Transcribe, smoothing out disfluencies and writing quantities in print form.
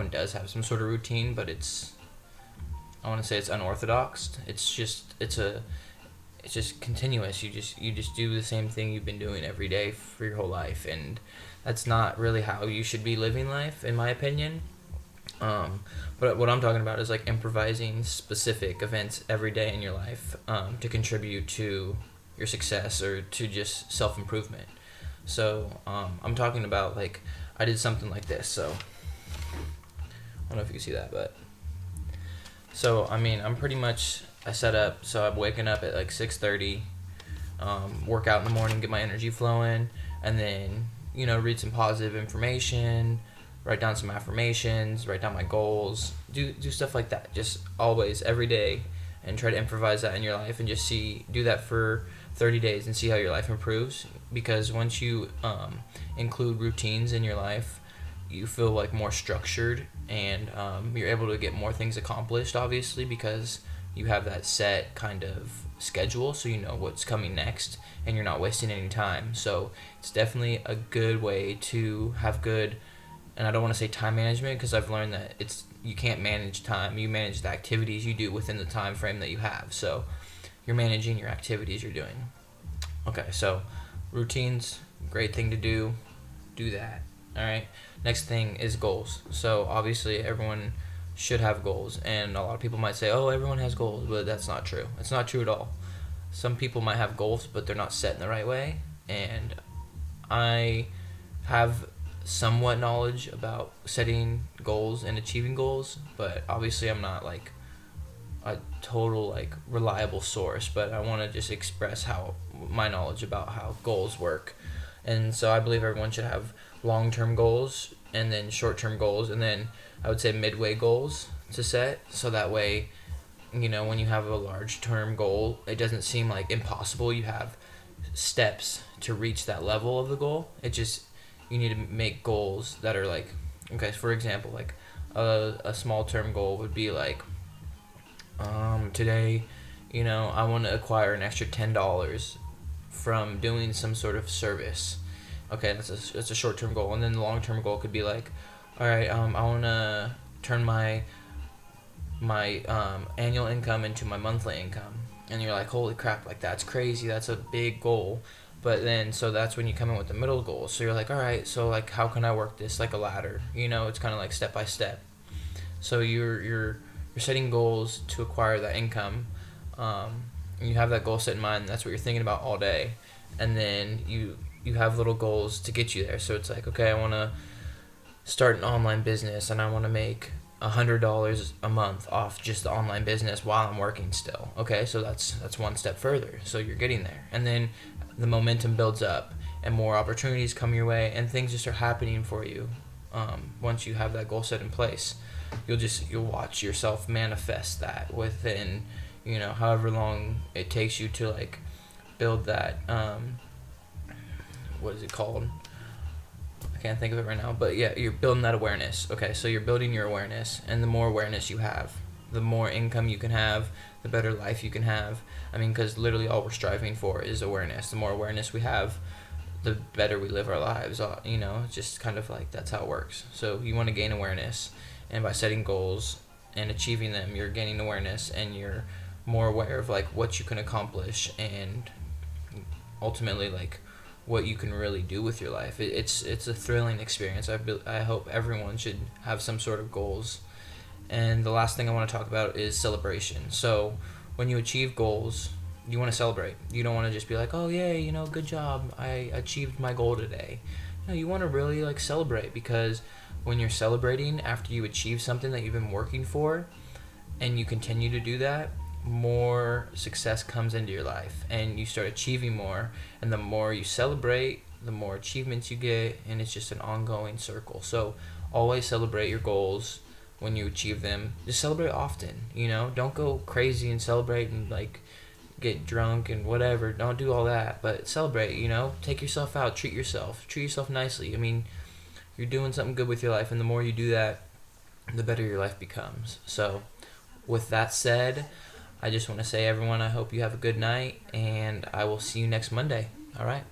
everyone does have some sort of routine, but I want to say it's unorthodox. It's just continuous. You just do the same thing you've been doing every day for your whole life, and that's not really how you should be living life, in my opinion. But what I'm talking about is like improvising specific events every day in your life to contribute to your success or to just self improvement. So I'm talking about like I did something like this. So I don't know if you can see that, but so I mean I'm pretty much I set up. So I'm waking up at like 6:30, work out in the morning, get my energy flowing, and then read some positive information, write down some affirmations, write down my goals, do stuff like that. Just always every day, and try to improvise that in your life, and just do that for 30 days and see how your life improves. Because once you include routines in your life, you feel like more structured, and you're able to get more things accomplished, obviously, because you have that set kind of schedule, so you know what's coming next and you're not wasting any time. So it's definitely a good way to have good, and I don't want to say time management, because I've learned that you can't manage time. You manage the activities you do within the time frame that you have. So you're managing your activities you're doing. Okay, so routines, great thing to do. Do that. All right. Next thing is goals. So obviously everyone should have goals, and a lot of people might say, "Oh, everyone has goals," but that's not true. It's not true at all. Some people might have goals, but they're not set in the right way, and I have somewhat knowledge about setting goals and achieving goals, but obviously I'm not like a total like reliable source, but I want to just express how my knowledge about how goals work. And so I believe everyone should have long-term goals, and then short-term goals, and then I would say midway goals to set, so that way when you have a large term goal, it doesn't seem like impossible. You have steps to reach that level of the goal. You need to make goals that are like, okay, for example, like a small term goal would be like, today, I want to acquire an extra $10 from doing some sort of service. Okay, that's a short term goal, and then the long term goal could be like, all right, I want to turn my annual income into my monthly income, and you're like, holy crap, like that's crazy, that's a big goal. But then, so that's when you come in with the middle goal. So you're like, all right, so like, how can I work this like a ladder? It's kind of like step by step. So you're setting goals to acquire that income. And you have that goal set in mind. That's what you're thinking about all day, and then you have little goals to get you there. So it's like, okay, I want to start an online business, and I want to make $100 a month off just the online business while I'm working still. Okay, so that's one step further. So you're getting there, and then the momentum builds up, and more opportunities come your way, and things just start happening for you. Once you have that goal set in place, you'll watch yourself manifest that within however long it takes you to like build that. What is it called? I can't think of it right now, but yeah, you're building that awareness. Okay, so you're building your awareness, and the more awareness you have, the more income you can have, the better life you can have. I mean, because literally all we're striving for is awareness. The more awareness we have, the better we live our lives. It's just kind of like that's how it works. So you want to gain awareness, and by setting goals and achieving them, you're gaining awareness, and you're more aware of like what you can accomplish, and ultimately like what you can really do with your life. It's a thrilling experience. I hope everyone should have some sort of goals. And the last thing I want to talk about is celebration. So when you achieve goals, you want to celebrate. You don't want to just be like, oh yay, good job, I achieved my goal today. No, you want to really like celebrate, because when you're celebrating after you achieve something that you've been working for, and you continue to do that, more success comes into your life, and you start achieving more, and the more you celebrate, the more achievements you get, and it's just an ongoing circle. So always celebrate your goals. When you achieve them, just celebrate often. Don't go crazy and celebrate and like get drunk and whatever. Don't do all that, but celebrate. Take yourself out, treat yourself nicely. I mean, you're doing something good with your life, and the more you do that, the better your life becomes. So with that said, I just want to say, everyone, I hope you have a good night, and I will see you next Monday. All right.